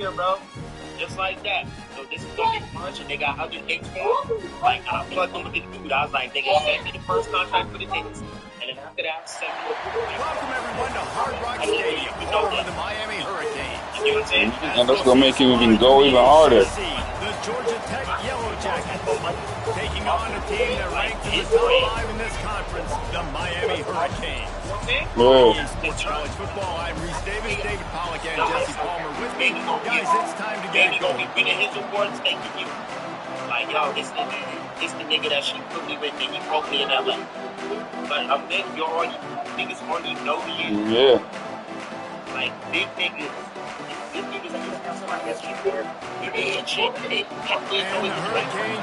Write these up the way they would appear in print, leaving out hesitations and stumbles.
here, bro. Just like that. So this is gonna get punched, and they got other dates for him. Like, I plugged him with the dude. I was like, they gonna send me the first contract for the dates. And then after that, send me the Welcome everyone to Hard Rock Stadium, home of the Miami Hurricanes. You know what I'm saying? And that's gonna make you even go even harder. The Georgia Tech Yellow Jackets taking on a team that ranks in the top 5 in this conference, the Miami Hurricanes. Whoa. Sports College Football. I'm Reese Davis, David Pollack, and Jesse Palmer with me. Guys, it's time to get it going. Bringing his awards, thanking you. Like, yo, it's the nigga that she put me with, and he broke me in LA. But a big, niggas already know you. Yeah. Like, big niggas that have somebody that's cheap there, you did shit. They know it.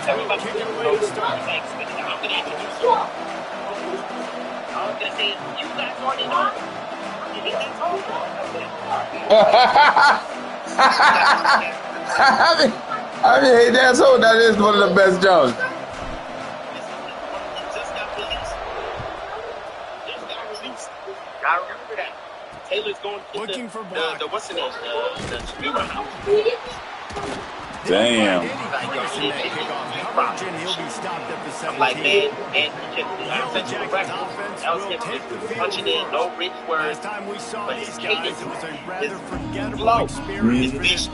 Everybody knows the story. Like, I'm gonna introduce you. I'm gonna say, you guys already know. You need that talk. I mean, that's all. That is one of the best jobs. I remember that. Taylor's going to looking for the what's the name? The streamer house. Damn. I'm like, man, I'm such a record. That was him punching in, no rich words, but his cadence, his flow, his vision.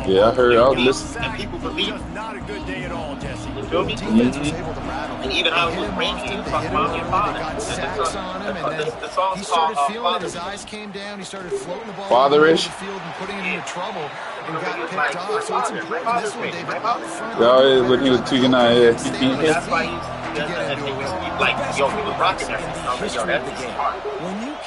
Yeah, I heard. I was listening. And people believe it. Not a good day at all, Jesse. You feel me? And even how he was raised, he was talking about your father. The song's called Father. His eyes came down. He started floating the ball Fatherish. the field and putting him into trouble and got picked off. So it's important this one, David. Yeah, when he was tweaking out here. That's why he's like, yo, he was rocking that. I was like, yo, that's hard.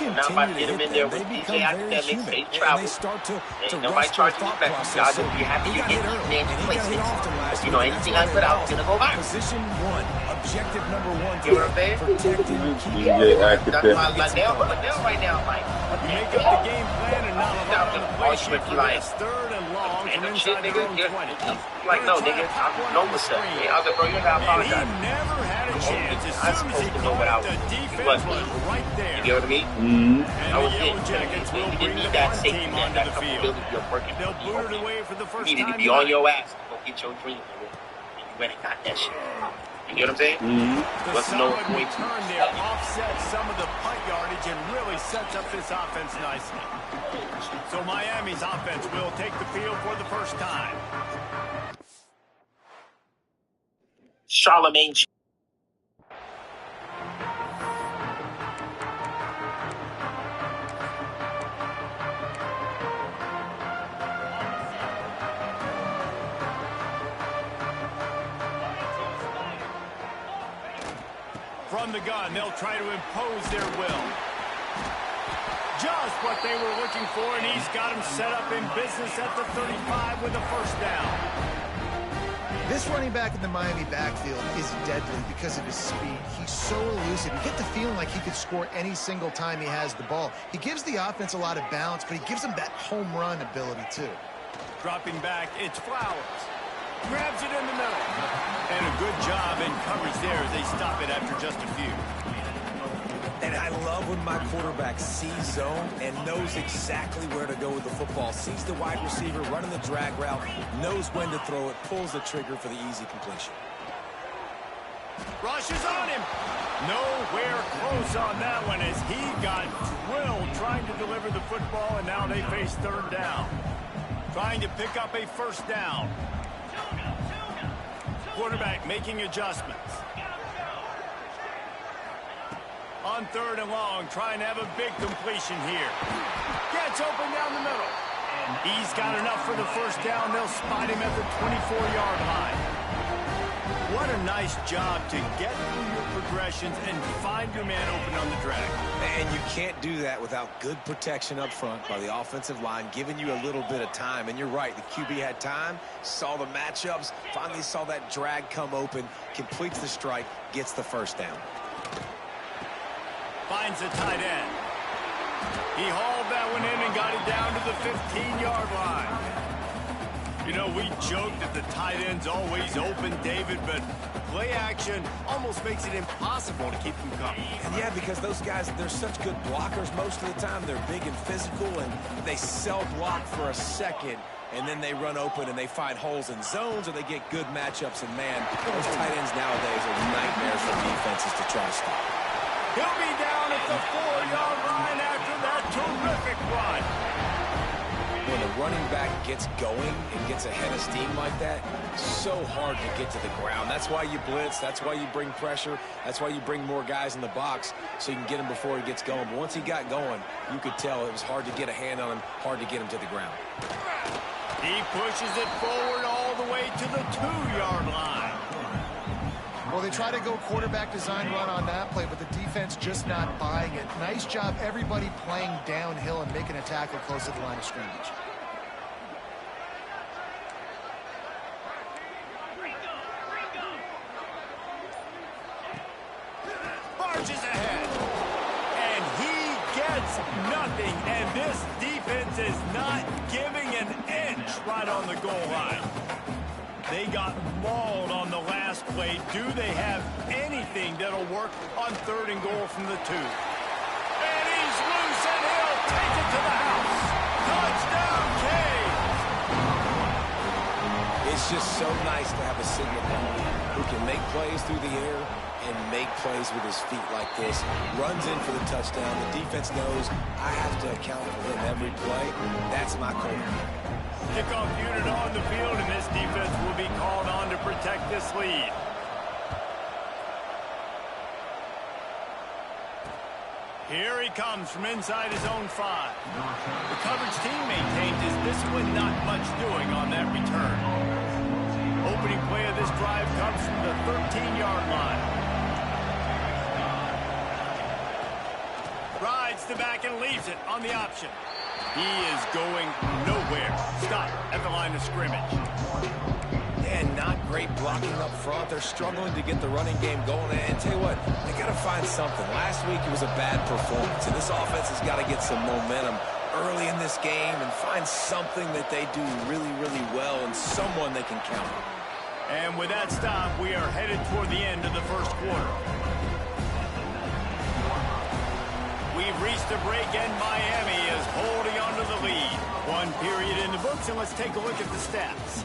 And now if I get him in there with DJ Academics, they travel. And nobody charges you back. Y'all just be happy to get these names places. But you know, anything I put out is gonna go viral. Position 1, objective number 1. You know what I'm saying? That's why Liddell right now, like, you make up the game plan and not allow the play shift for this third and long from inside their own 20. Like, no, nigga, I know what's up. I was like, bro, you gotta apologize. He never had a chance. As soon as he know what I was. the defense was right there. You get what I mean? Mm-hmm. And the Yellow Jackets will bring the that punt safety team net, onto that the field. capability of working. They'll boot it away for the first You needed to time be on tonight. your ass to go get your dream, nigga. And you went and got that shit. You get what I'm saying? Mm-hmm. The solid return there offsets some of the punt yardage and really sets up this offense nicely. So Miami's offense will take the field for the first time. Charlemagne. From the gun, they'll try to impose their will. Just what they were looking for, and he's got him set up in business at the 35 with a first down. This running back in the Miami backfield is deadly because of his speed. He's so elusive. You get the feeling like he could score any single time he has the ball. He gives the offense a lot of balance, but he gives them that home run ability too. Dropping back, it's Flowers. Grabs it in the middle. And a good job in coverage there as they stop it after just a few. And I love when my quarterback sees zone and knows exactly where to go with the football. Sees the wide receiver running the drag route, knows when to throw it, pulls the trigger for the easy completion. Rushes on him. Nowhere close on that one as he got drilled trying to deliver the football, and now they face third down. Trying to pick up a first down. Quarterback making adjustments. On third and long, trying to have a big completion here. Gets open down the middle. And he's got enough for the first down. They'll spot him at the 24-yard line. What a nice job to get through your progressions and find your man open on the drag. And you can't do that without good protection up front by the offensive line, giving you a little bit of time. And you're right, the QB had time, saw the matchups, finally saw that drag come open, completes the strike, gets the first down. Finds the tight end. He hauled that one in and got it down to the 15-yard line. You know, we joke that the tight end's always open, David, but play action almost makes it impossible to keep them coming. And yeah, because those guys, they're such good blockers most of the time. They're big and physical, and they sell block for a second, and then they run open and they find holes in zones, or they get good matchups. And, man, those tight ends nowadays are nightmares for defenses to try to stop. He'll be down at the 4-yard line after that terrific run. When the running back gets going and gets ahead of steam like that, so hard to get to the ground. That's why you blitz. That's why you bring pressure. That's why you bring more guys in the box so you can get him before he gets going. But once he got going, you could tell it was hard to get a hand on him, hard to get him to the ground. He pushes it forward all the way to the 2-yard line. Well, they try to go quarterback design run on that play, but the defense just not buying it. Nice job, everybody playing downhill and making a tackle close to the line of scrimmage. Marches ahead. And he gets nothing. And this defense is not giving an inch right on the goal line. They got mauled on the last play. Do they have anything that'll work on 3rd and goal from the 2? And he's loose, and he'll take it to the house. Touchdown, Cade! It's just so nice to have a signal ball who can make plays through the air and make plays with his feet like this. Runs in for the touchdown. The defense knows I have to account for him every play. That's my quarterback. Kickoff unit on the field, and this defense will be called on to protect this lead. Here he comes from inside his own 5. The coverage team maintains his discipline, not much doing on that return. Opening play of this drive comes from the 13-yard line. Rides the back and leaves it on the option. He is going nowhere. Stop at the line of scrimmage. And not great blocking up front. They're struggling to get the running game going. And tell you what, they got to find something. Last week it was a bad performance, and this offense has got to get some momentum early in this game and find something that they do really, really well and someone they can count on. And with that stop, we are headed toward the end of the first quarter. We've reached a break, and Miami is holding on to the lead. 1 period in the books, and let's take a look at the stats.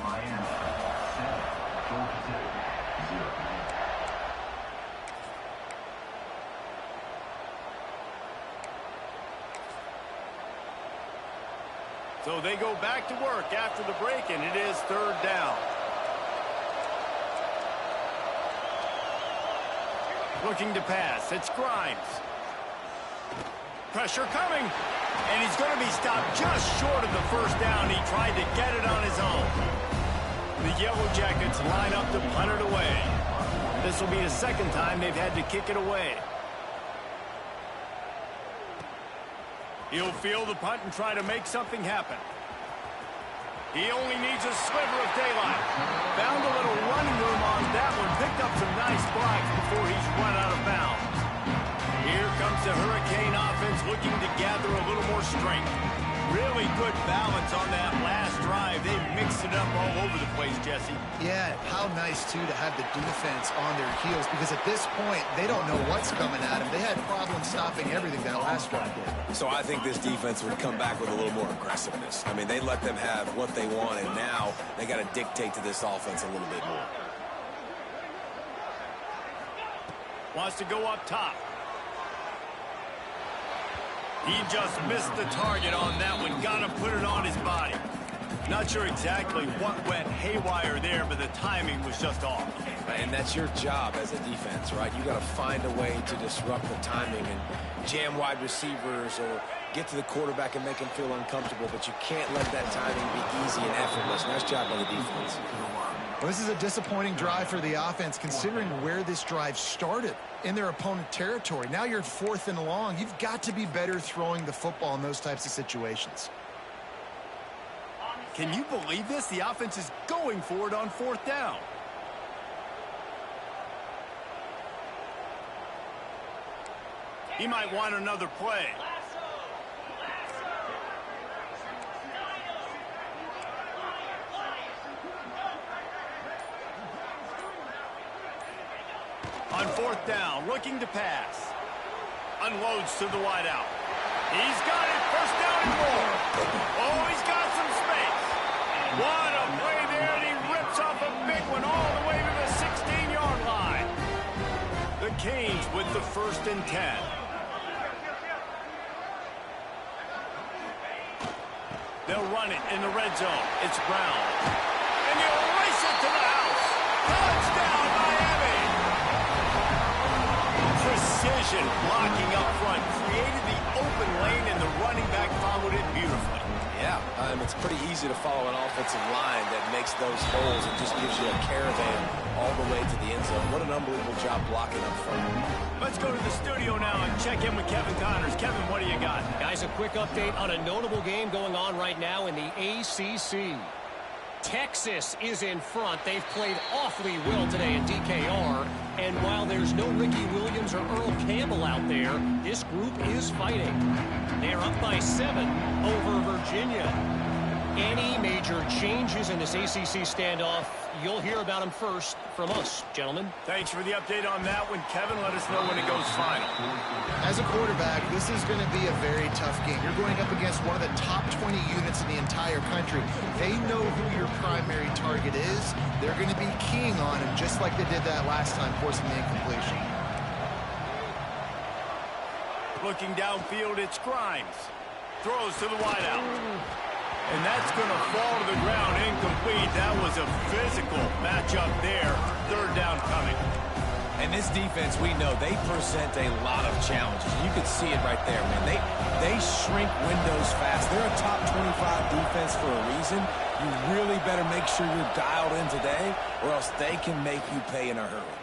So they go back to work after the break, and it is 3rd down. Looking to pass. It's Grimes. Pressure coming, and he's going to be stopped just short of the 1st down. He tried to get it on his own. The Yellow Jackets line up to punt it away. This will be the 2nd time they've had to kick it away. He'll field the punt and try to make something happen. He only needs a sliver of daylight. Found a little running room on that one. Picked up some nice blocks before he's run out of bounds. Here comes the Hurricane offense looking to gather a little more strength. Really good balance on that last drive. They mixed it up all over the place, Jesse. Yeah, how nice, too, to have the defense on their heels, because at this point, they don't know what's coming at them. They had problems stopping everything that last drive did. So I think this defense would come back with a little more aggressiveness. I mean, they let them have what they want, and now they got to dictate to this offense a little bit more. Wants to go up top. He just missed the target on that one. Got to put it on his body. Not sure exactly what went haywire there, but the timing was just off. And that's your job as a defense, right? You got to find a way to disrupt the timing and jam wide receivers or get to the quarterback and make him feel uncomfortable, but you can't let that timing be easy and effortless. Nice job by the defense. Well, this is a disappointing drive for the offense, considering where this drive started in their opponent territory. Now you're 4th and long. You've got to be better throwing the football in those types of situations. Can you believe this? The offense is going for it on 4th down. He might want another play. On fourth down, looking to pass. Unloads to the wideout. He's got it. First down and more. Oh, he's got some space. What a play there, and he rips off a big one all the way to the 16-yard line. The Canes with the 1st and 10. They'll run it in the red zone. It's Brown. And he'll race it to the house. Touchdown, Miami. Precision blocking up front. Created the open lane, and the running back followed it beautifully. Yeah, it's pretty easy to follow an offensive line that makes those holes and just gives you a caravan all the way to the end zone. What an unbelievable job blocking up front. Let's go to the studio now and check in with Kevin Connors. Kevin, what do you got? Guys, a quick update on a notable game going on right now in the ACC. Texas is in front. They've played awfully well today in DKR. And while there's no Ricky Williams or Earl Campbell out there, this group is fighting. They're up by 7 over Virginia. Any major changes in this ACC standoff, you'll hear about them first from us, gentlemen. Thanks for the update on that one, Kevin. Let us know when it goes final. As a quarterback, this is going to be a very tough game. You're going up against one of the top 20 units in the entire country. They know who your primary target is. They're going to be keying on him, just like they did that last time, forcing the incompletion. Looking downfield, it's Grimes. Throws to the wideout. And that's going to fall to the ground incomplete. That was a physical matchup there. 3rd down coming. And this defense, we know, they present a lot of challenges. You can see it right there, man. They shrink windows fast. They're a top 25 defense for a reason. You really better make sure you're dialed in today, or else they can make you pay in a hurry.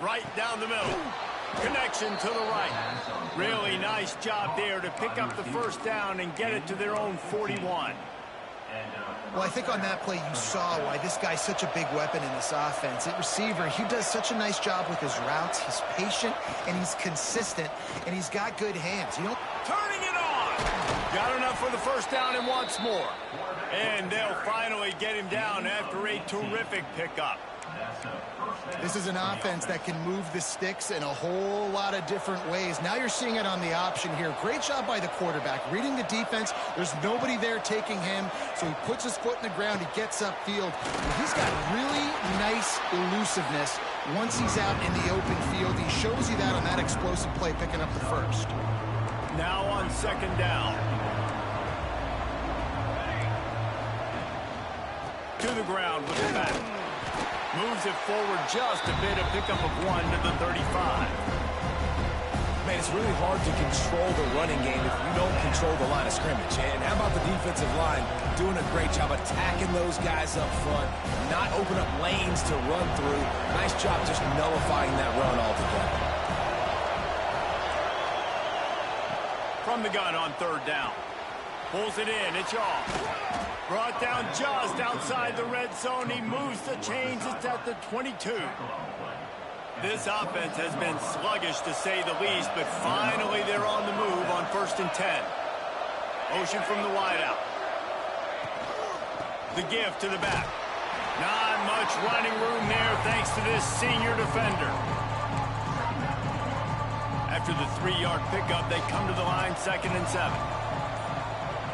Right down the middle. Connection to the right. Really nice job there to pick up the 1st down and get it to their own 41. Well, I think on that play you saw why this guy's such a big weapon in this offense. At receiver, he does such a nice job with his routes. He's patient, and he's consistent, and he's got good hands. You know, turning it on. Got enough for the 1st down and wants more. And they'll finally get him down after a terrific pickup. This is an offense that can move the sticks in a whole lot of different ways. Now you're seeing it on the option here. Great job by the quarterback. Reading the defense, there's nobody there taking him, so he puts his foot in the ground, he gets upfield. He's got really nice elusiveness once he's out in the open field. He shows you that on that explosive play, picking up the 1st. Now on 2nd down. To the ground with the back. Moves it forward just a bit, a pickup of 1 to the 35. Man, it's really hard to control the running game if you don't control the line of scrimmage. And how about the defensive line doing a great job attacking those guys up front, not open up lanes to run through. Nice job just nullifying that run altogether. From the gun on 3rd down. Pulls it in, it's off. Brought down just outside the red zone. He moves the chains. It's at the 22. This offense has been sluggish, to say the least, but finally they're on the move on 1st and 10. Motion from the wideout. The give to the back. Not much running room there thanks to this senior defender. After the 3-yard pickup, they come to the line 2nd and 7.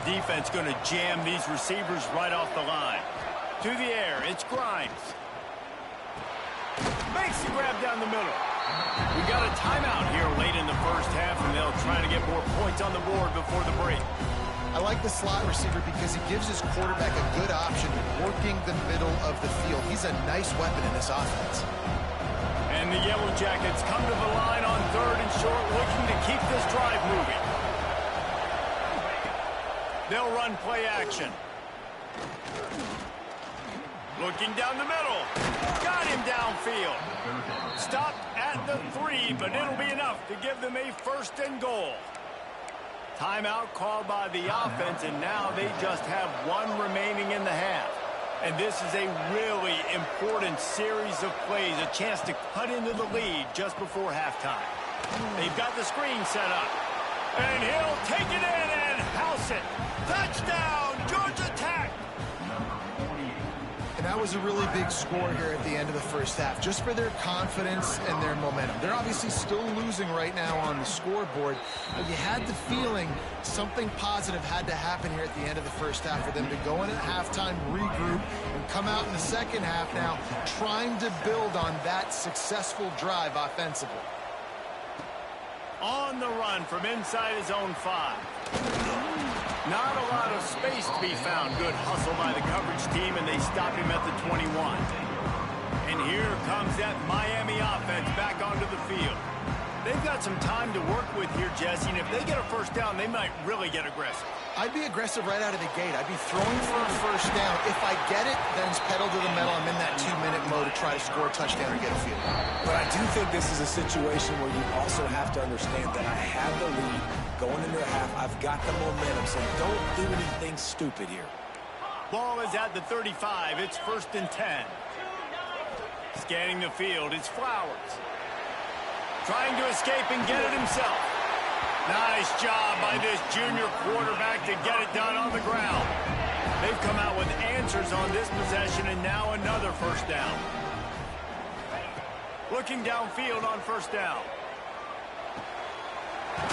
Defense going to jam these receivers right off the line. To the air, it's Grimes. Makes the grab down the middle. We got a timeout here late in the 1st half, and they'll try to get more points on the board before the break. I like the slot receiver because he gives his quarterback a good option working the middle of the field. He's a nice weapon in this offense. And the Yellow Jackets come to the line on 3rd and short, looking to keep this drive moving. They'll run play action. Looking down the middle. Got him downfield. Stopped at the 3, but it'll be enough to give them a 1st and goal. Timeout called by the offense, and now they just have 1 remaining in the half. And this is a really important series of plays, a chance to cut into the lead just before halftime. They've got the screen set up. And he'll take it in and house it. Touchdown, Georgia Tech! And that that was a really big score here at the end of the first half, just for their confidence and their momentum. They're obviously still losing right now on the scoreboard, but you had the feeling something positive had to happen here at the end of the first half for them to go in at halftime, regroup, and come out in the second half now trying to build on that successful drive offensively. On the run from inside his own 5. Not a lot of space to be found. Good hustle by the coverage team, and they stop him at the 21. And here comes that Miami offense back onto the field. They've got some time to work with here, Jesse, and if they get a first down, they might really get aggressive. I'd be aggressive right out of the gate. I'd be throwing for a first down. If I get it, then it's pedal to the metal. I'm in that 2-minute mode to try to score a touchdown or get a field. But I do think this is a situation where you also have to understand that I have the lead going into the half. I've got the momentum, so don't do anything stupid here. Ball is at the 35. It's 1st and 10. Scanning the field, it's Flowers. Trying to escape and get it himself. Nice job by this junior quarterback to get it done on the ground. They've come out with answers on this possession, and now another first down. Looking downfield on first down.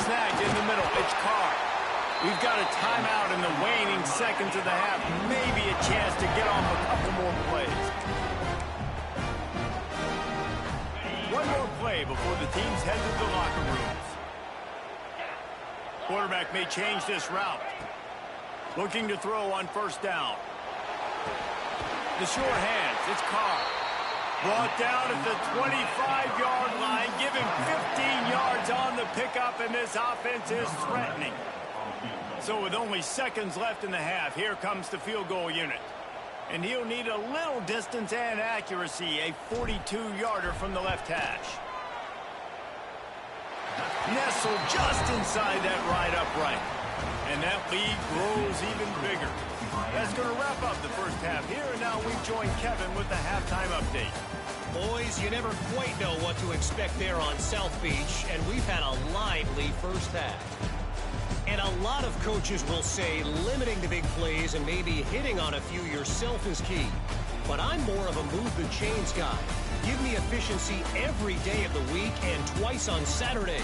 Snagged in the middle. It's Carr. We've got a timeout in the waning seconds of the half. Maybe a chance to get off a couple more plays. One more play before the teams head to the locker rooms. Quarterback may change this route. Looking to throw on first down. The short hands. It's Carr. Brought down at the 25-yard line. Give him 15 yards on the pickup, and this offense is threatening. So with only seconds left in the half, here comes the field goal unit. And he'll need a little distance and accuracy, a 42-yarder from the left hash. Nestled just inside that right upright. And that lead grows even bigger. That's going to wrap up the first half here, and now we join Kevin with the halftime update. Boys, you never quite know what to expect there on South Beach, and we've had a lively first half. And a lot of coaches will say limiting the big plays and maybe hitting on a few yourself is key. But I'm more of a move the chains guy. Give me efficiency every day of the week and twice on Saturday.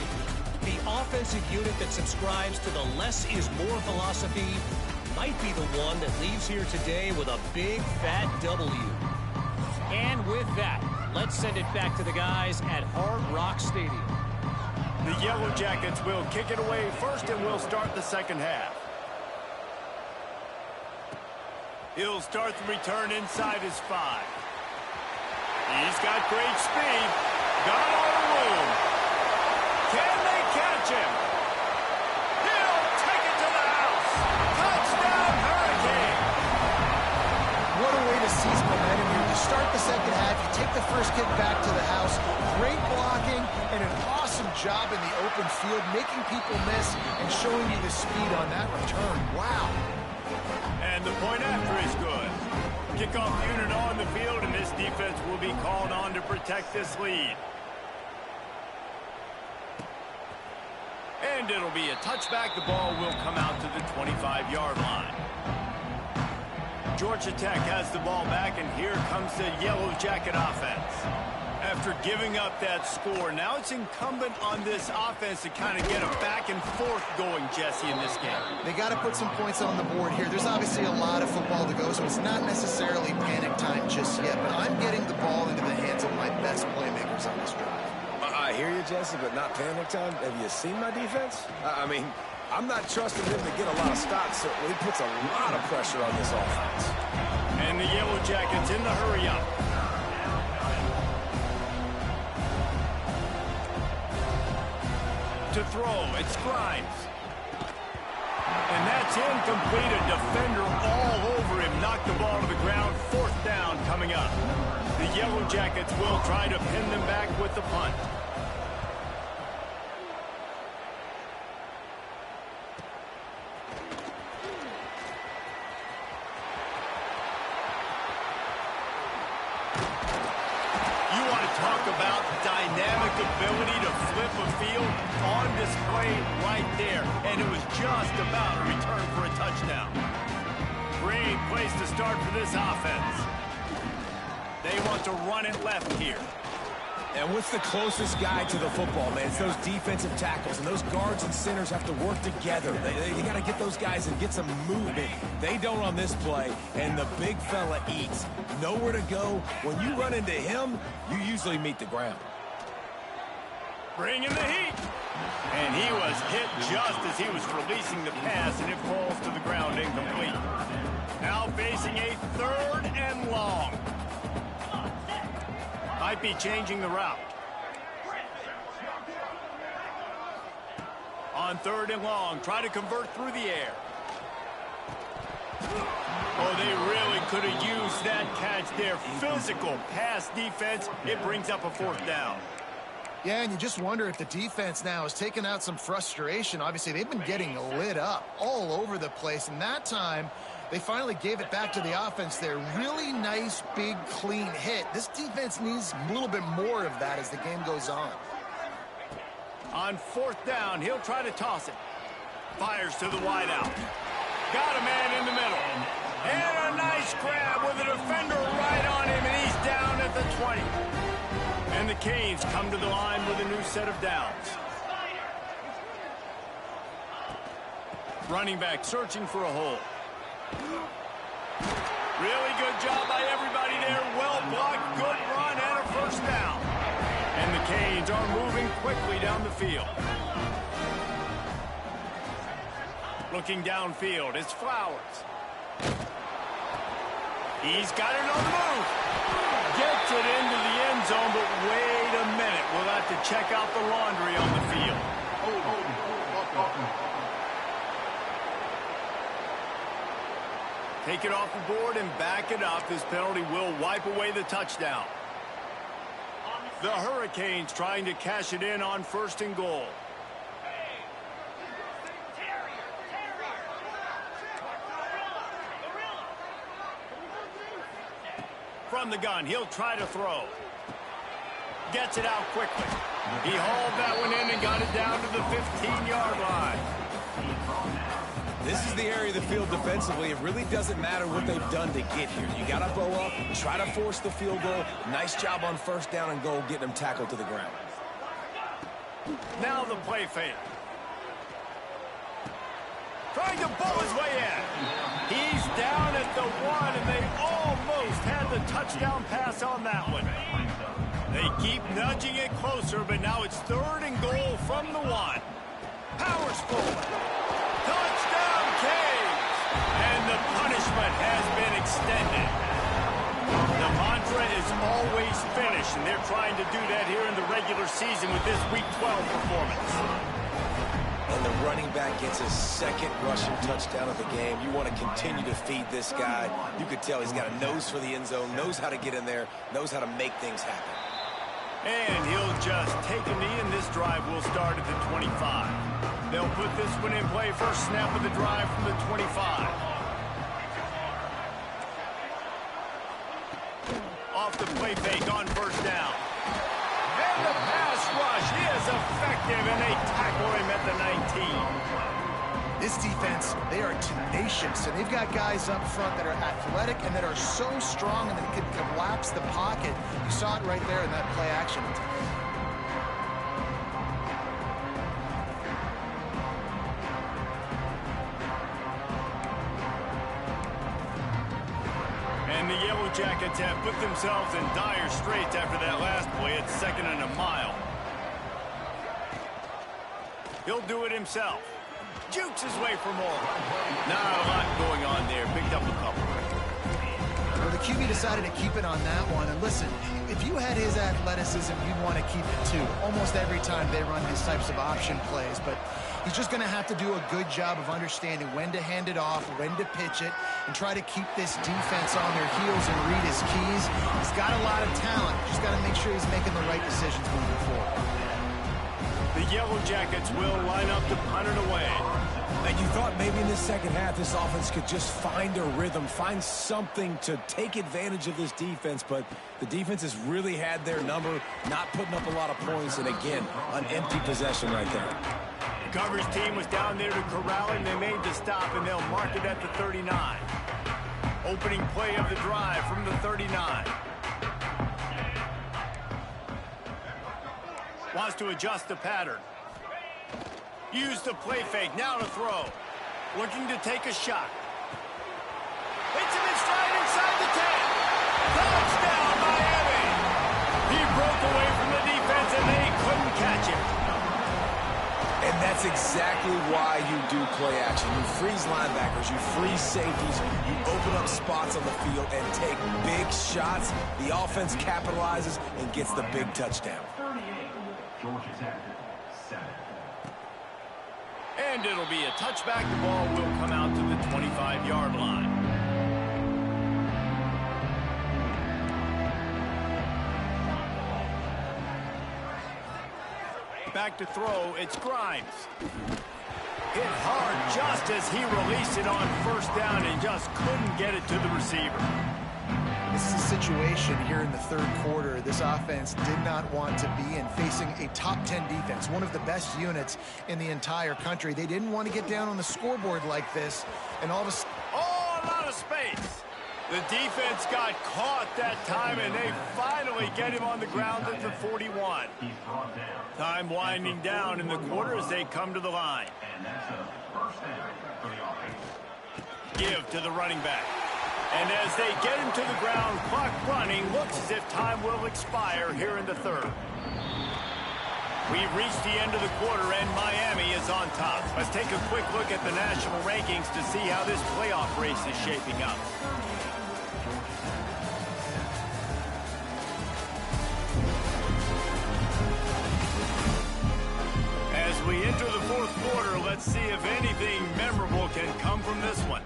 The offensive unit that subscribes to the less is more philosophy might be the one that leaves here today with a big fat W. And with that, let's send it back to the guys at Hard Rock Stadium. The Yellow Jackets will kick it away first, and we'll start the second half. He'll start the return inside his 5. He's got great speed. Got all the room. Can they catch him? He'll take it to the house. Touchdown, Hurricane. What a way to seize momentum here. You start the second half, you take the first kick back to the house. Great blocking and an awesome job in the open field, making people miss and showing you the speed on that return. Wow. And the point after is good. Kickoff unit on the field, and this defense will be called on to protect this lead. And it'll be a touchback. The ball will come out to the 25-yard line. Georgia Tech has the ball back, and here comes the Yellow Jacket offense. After giving up that score, now it's incumbent on this offense to kind of get a back and forth going, Jesse, in this game. They got to put some points on the board here. There's obviously a lot of football to go, so it's not necessarily panic time just yet, but I'm getting the ball into the hands of my best playmakers on this drive. I hear you, Jesse, but not panic time. Have you seen my defense? I mean, I'm not trusting them to get a lot of stops, so it puts a lot of pressure on this offense. And the Yellow Jackets in the hurry-up. To throw, it's Grimes. And that's incomplete. A defender all over him. Knocked the ball to the ground. 4th down coming up. The Yellow Jackets will try to pin them back with the punt. You want to talk about dynamic ability to flip a field on display right there. And it was just about a return for a touchdown. Great place to start for this offense. They want to run it left here. And what's the closest guy to the football, man? It's those defensive tackles, and those guards and centers have to work together. They got to get those guys and get some movement. They don't on this play, and the big fella eats. Nowhere to go. When you run into him, you usually meet the ground. Bring in the heat. And he was hit just as he was releasing the pass, and it falls to the ground incomplete. Now facing a 3rd and long. Might be changing the route. On 3rd and long, try to convert through the air. Oh, they really could have used that catch there. Physical pass defense. It brings up a 4th down. Yeah, and you just wonder if the defense now has taken out some frustration. Obviously, they've been getting lit up all over the place, and that time they finally gave it back to the offense there. Really nice, big, clean hit. This defense needs a little bit more of that as the game goes on. On 4th down, he'll try to toss it. Fires to the wideout. Got a man in the middle. And a nice grab with a defender right on him, and he's down at the 20. And the Canes come to the line with a new set of downs. Running back searching for a hole. Really good job by everybody there. Well blocked, good run, and a 1st down. And the Canes are moving quickly down the field. Looking downfield, it's Flowers. He's got it on the move. Gets it into the end zone, but wait a minute. We'll have to check out the laundry on the field. Take it off the board and back it up. This penalty will wipe away the touchdown. The Hurricanes trying to cash it in on 1st and goal. From the gun, he'll try to throw. Gets it out quickly. He hauled that one in and got it down to the 15-yard line. This is the area of the field defensively. It really doesn't matter what they've done to get here. You got to bow up, try to force the field goal. Nice job on 1st down and goal, getting them tackled to the ground. Now the play fake. Trying to bowl his way in. He's down at the 1, and they almost had the touchdown pass on that one. They keep nudging it closer, but now it's 3rd and goal from the 1. Powers forward. Touchdown, Canes! And the punishment has been extended. The mantra is always finish, and they're trying to do that here in the regular season with this Week 12 performance. And the running back gets his 2nd rushing touchdown of the game. You want to continue to feed this guy. You could tell he's got a nose for the end zone, knows how to get in there, knows how to make things happen. And he'll just take a knee, and this drive will start at the 25. They'll put this one in play. First snap of the drive from the 25. Off the play fake on 1st down. And the pass rush is effective, and they tackle him at the 19. This defense, they are tenacious, and they've got guys up front that are athletic and that are so strong and that can collapse the pocket. You saw it right there in that play action. And the Yellow Jackets have put themselves in dire straits after that last play. It's 2nd and a mile. He'll do it himself. Jukes his way for more. Not a lot going on there. Picked up a couple. Well, the QB decided to keep it on that one. And listen, if you had his athleticism, you'd want to keep it too. Almost every time they run these types of option plays. But he's just going to have to do a good job of understanding when to hand it off, when to pitch it, and try to keep this defense on their heels and read his keys. He's got a lot of talent. Just got to make sure he's making the right decisions moving forward. The Yellow Jackets will line up to punt it away. And you thought maybe in the 2nd half this offense could just find a rhythm, find something to take advantage of this defense, but the defense has really had their number, not putting up a lot of points, and again, an empty possession right there. The coverage team was down there to corral him. They made the stop, and they'll mark it at the 39. Opening play of the drive from the 39. Wants to adjust the pattern. Use the play fake. Now to throw. Looking to take a shot. Hits him in stride inside the 10. Touchdown, Miami. He broke away from the defense, and they couldn't catch him. And that's exactly why you do play action. You freeze linebackers, you freeze safeties, you open up spots on the field and take big shots. The offense capitalizes and gets the big touchdown. And it'll be a touchback. The ball will come out to the 25-yard line. Back to throw, it's Grimes. Hit hard just as he released it on first down and just couldn't get it to the receiver. This is a situation here in the third quarter this offense did not want to be in, facing a top 10 defense, one of the best units in the entire country. They didn't want to get down on the scoreboard like this, and all of a sudden... Oh, a lot of space. The defense got caught that time, and they finally get him on the ground at the 41. Time winding down in the quarter as they come to the line. Give to the running back. And as they get him to the ground, clock running, looks as if time will expire here in the third. We've reached the end of the quarter, and Miami is on top. Let's take a quick look at the national rankings to see how this playoff race is shaping up. As we enter the fourth quarter, let's see if anything memorable can come from this one.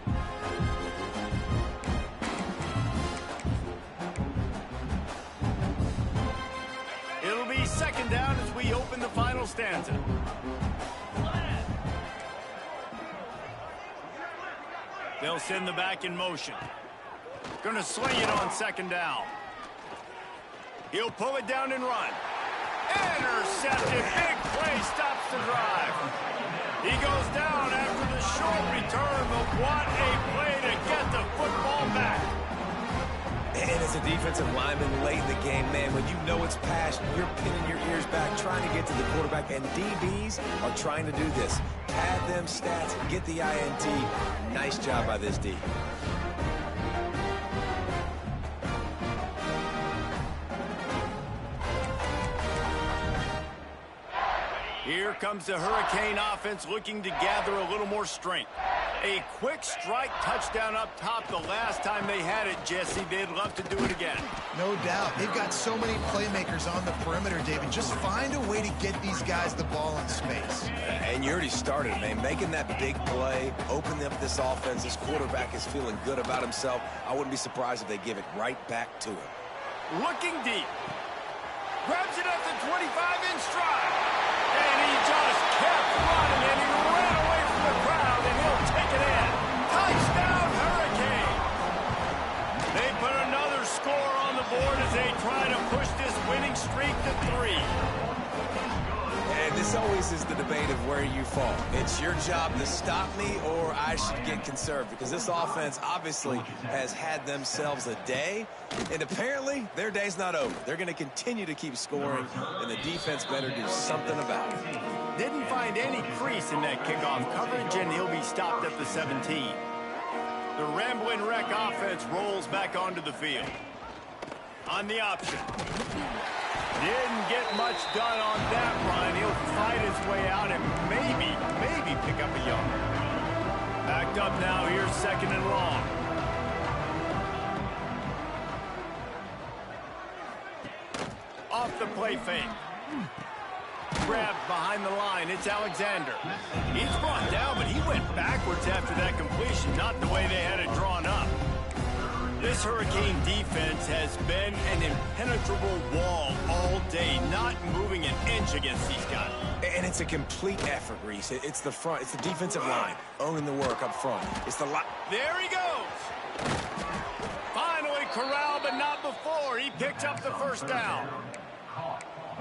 It'll be second down as we open the final stanza. They'll send the back in motion. Gonna sling it on second down. He'll pull it down and run. Intercepted. Big play stops the drive. He goes down after the short return, but what a play to get the football back. And as a defensive lineman late in the game, man, when you know it's passed, you're pinning your ears back, trying to get to the quarterback, and DBs are trying to do this. Pad them stats, get the INT. Nice job by this D. Here comes the Hurricane offense looking to gather a little more strength. A quick strike touchdown up top the last time they had it, Jesse. They'd love to do it again. No doubt. They've got so many playmakers on the perimeter, David. Just find a way to get these guys the ball in space. And you already started, man. Making that big play, opening up this offense. This quarterback is feeling good about himself. I wouldn't be surprised if they give it right back to him. Looking deep. Grabs it at the 25 in stride. And he just kept running, and he ran away from the crowd, and he'll take it in. Touchdown, Hurricane! They put another score on the board as they try to push this winning streak to 3. And this always is the debate of where you fall. It's your job to stop me, or I should get conserved, because this offense obviously has had themselves a day, and apparently their day's not over. They're going to continue to keep scoring, and the defense better do something about it. Didn't find any crease in that kickoff coverage, and he'll be stopped at the 17. The Ramblin' Wreck offense rolls back onto the field. On the option. Didn't get much done on that run. He'll fight his way out and maybe pick up a yard. Backed up now, here's second and long. Off the play fake. Grabbed behind the line, it's Alexander. He's brought down, but he went backwards after that completion, not the way they had it drawn up. This Hurricane defense has been an impenetrable wall all day, not moving an inch against these guys. And it's a complete effort, Reese. It's the front. It's the defensive line owning the work up front. It's the line. There he goes. Finally corralled, but not before. He picked up the first down.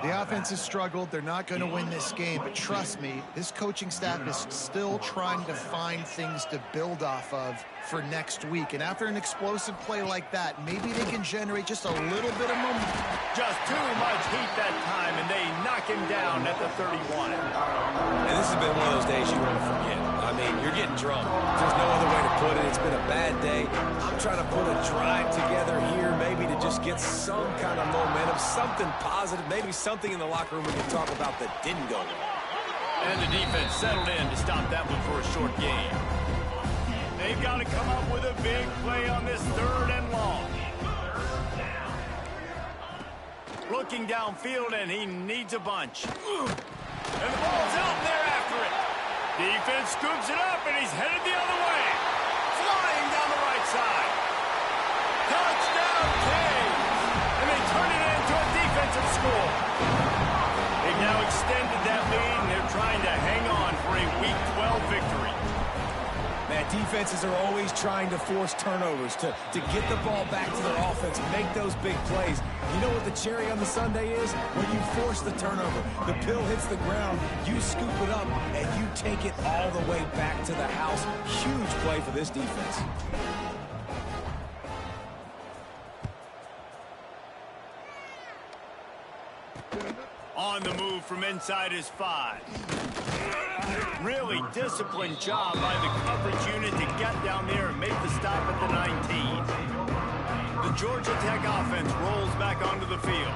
The offense has struggled. They're not going to win this game, but trust me, this coaching staff is still trying to find things to build off of for next week. And after an explosive play like that, maybe they can generate just a little bit of momentum. Just too much heat that time, and they knock him down at the 31. And this has been one of those days you want to forget. I mean, you're getting drunk. There's no other way to put it. It's been a bad day. I'm trying to put a drive together here, maybe to just get some kind of momentum, something positive, maybe something in the locker room we can talk about that didn't go well. And the defense settled in to stop that one for a short gain. They've got to come up with a big play on this 3rd and long. Looking downfield, and he needs a bunch. And the ball's out there after it. Defense scoops it up, and he's headed the other way. Flying down the right side. Touchdown, Canes! And they turn it into a defensive score. They've now extended that lead, and they're trying to hang on for a Week 12 victory. Man, defenses are always trying to force turnovers to get the ball back to their offense, make those big plays. You know what the cherry on the sundae is? When you force the turnover, the pill hits the ground, you scoop it up, and you take it all the way back to the house. Huge play for this defense. On the move from inside his 5. Really disciplined job by the coverage unit to get down there and make the stop at the 19. The Georgia Tech offense rolls back onto the field.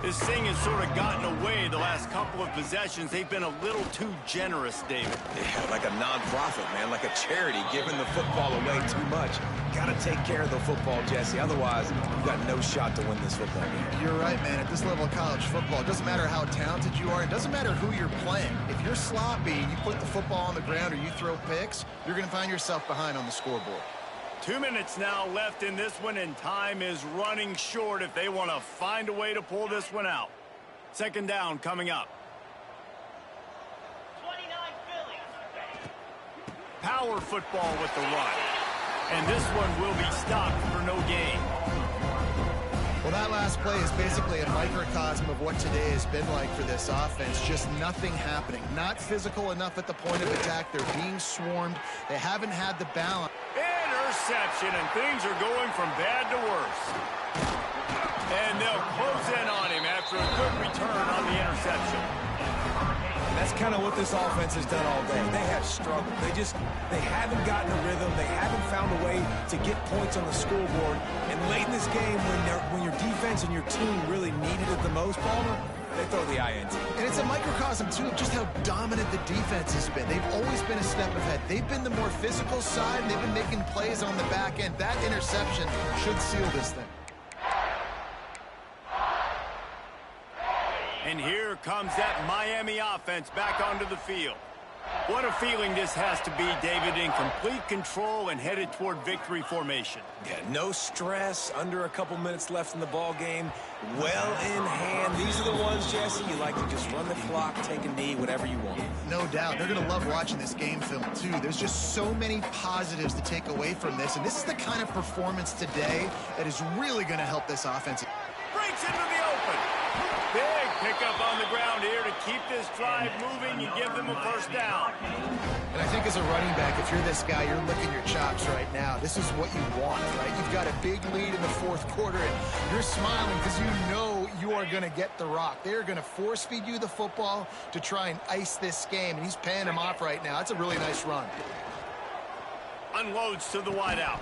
This thing has sort of gotten away the last couple of possessions. They've been a little too generous, David. Yeah, like a nonprofit, man, like a charity, giving the football away too much. Got to take care of the football, Jesse. Otherwise, you got no shot to win this football game. You're right, man. At this level of college football, it doesn't matter how talented you are. It doesn't matter who you're playing. If you're sloppy, you put the football on the ground or you throw picks, you're going to find yourself behind on the scoreboard. 2 minutes now left in this one, and time is running short if they want to find a way to pull this one out. 2nd down coming up. 29 Phillies. Power football with the run. And this one will be stopped for no gain. Well, that last play is basically a microcosm of what today has been like for this offense. Just nothing happening. Not physical enough at the point of attack. They're being swarmed. They haven't had the balance. Interception, and things are going from bad to worse. And they'll close in on him after a good return on the interception. That's kind of what this offense has done all day. They have struggled. They haven't gotten a rhythm. They haven't found a way to get points on the scoreboard. And late in this game, when your defense and your team really needed it the most, Palmer, they throw the INT. And it's a microcosm, too, of just how dominant the defense has been. They've always been a step ahead. They've been the more physical side, and they've been making plays on the back end. That interception should seal this thing. And here comes that Miami offense back onto the field. What a feeling this has to be, David, in complete control and headed toward victory formation. Yeah, no stress, under a couple minutes left in the ball game, well in hand. These are the ones, Jesse, you like to just run the clock, take a knee, whatever you want. No doubt. They're going to love watching this game film, too. There's just so many positives to take away from this, and this is the kind of performance today that is really going to help this offense. Breaks into the open. Big pickup on the ground here to keep this drive moving and give them a 1st down. And I think as a running back, if you're this guy, you're licking your chops right now. This is what you want, right? You've got a big lead in the 4th quarter, and you're smiling because you know you are going to get the rock. They're going to force feed you the football to try and ice this game, and he's paying him off right now. That's a really nice run. Unloads to the wideout.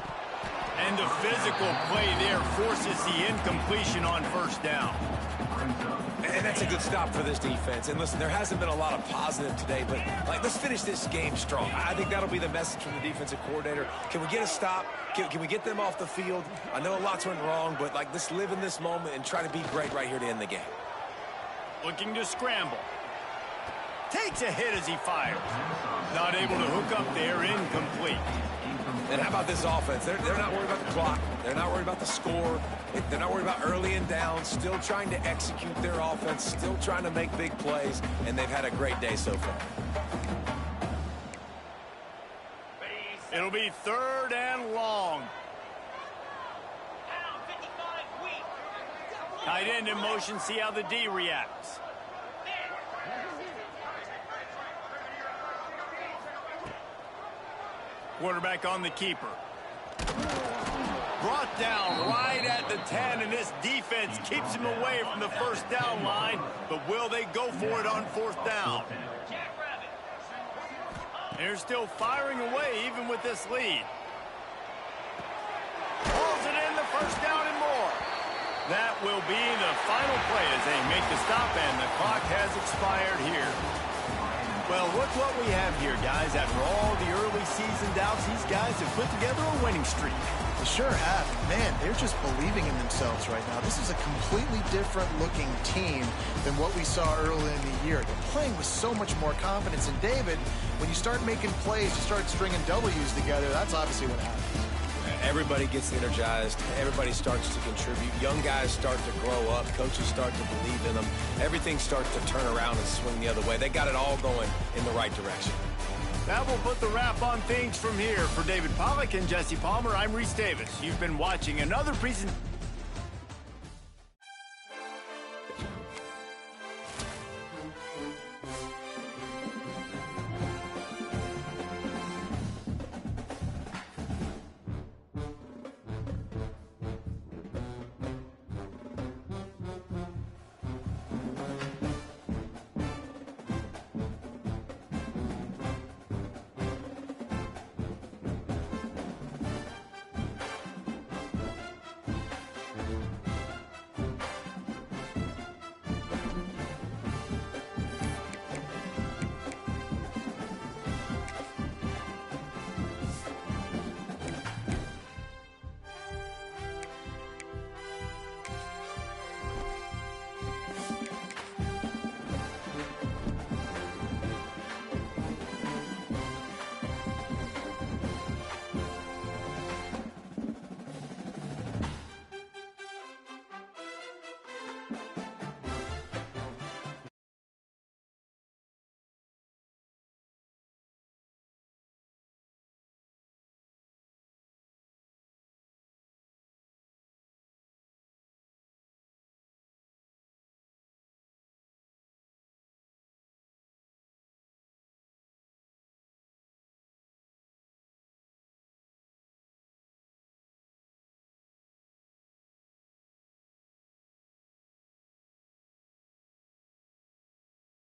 And the physical play there forces the incompletion on 1st down. And that's a good stop for this defense. And listen, there hasn't been a lot of positive today, but let's finish this game strong. I think that'll be the message from the defensive coordinator. Can we get a stop? Can we get them off the field? I know lots went wrong, but let's live in this moment and try to be great right here to end the game. Looking to scramble. Takes a hit as he fires. Not able to hook up there, incomplete. And how about this offense? They're not worried about the clock. They're not worried about the score. They're not worried about early and down. Still trying to execute their offense. Still trying to make big plays. And they've had a great day so far. It'll be 3rd and long. Tight end in motion, see how the D reacts. Quarterback on the keeper. Brought down right at the 10, and this defense keeps him away from the first down line, but will they go for it on fourth down? They're still firing away even with this lead. Pulls it in, the first down and more. That will be the final play as they make the stop, and the clock has expired here. Well, look what we have here, guys. After all the early season doubts, these guys have put together a winning streak. They sure have. Man, they're just believing in themselves right now. This is a completely different looking team than what we saw early in the year. They're playing with so much more confidence. And David, when you start making plays, you start stringing W's together, that's obviously what happens. Everybody gets energized. Everybody starts to contribute. Young guys start to grow up. Coaches start to believe in them. Everything starts to turn around and swing the other way. They got it all going in the right direction. That will put the wrap on things from here. For David Pollack and Jesse Palmer, I'm Reese Davis. You've been watching another presentation.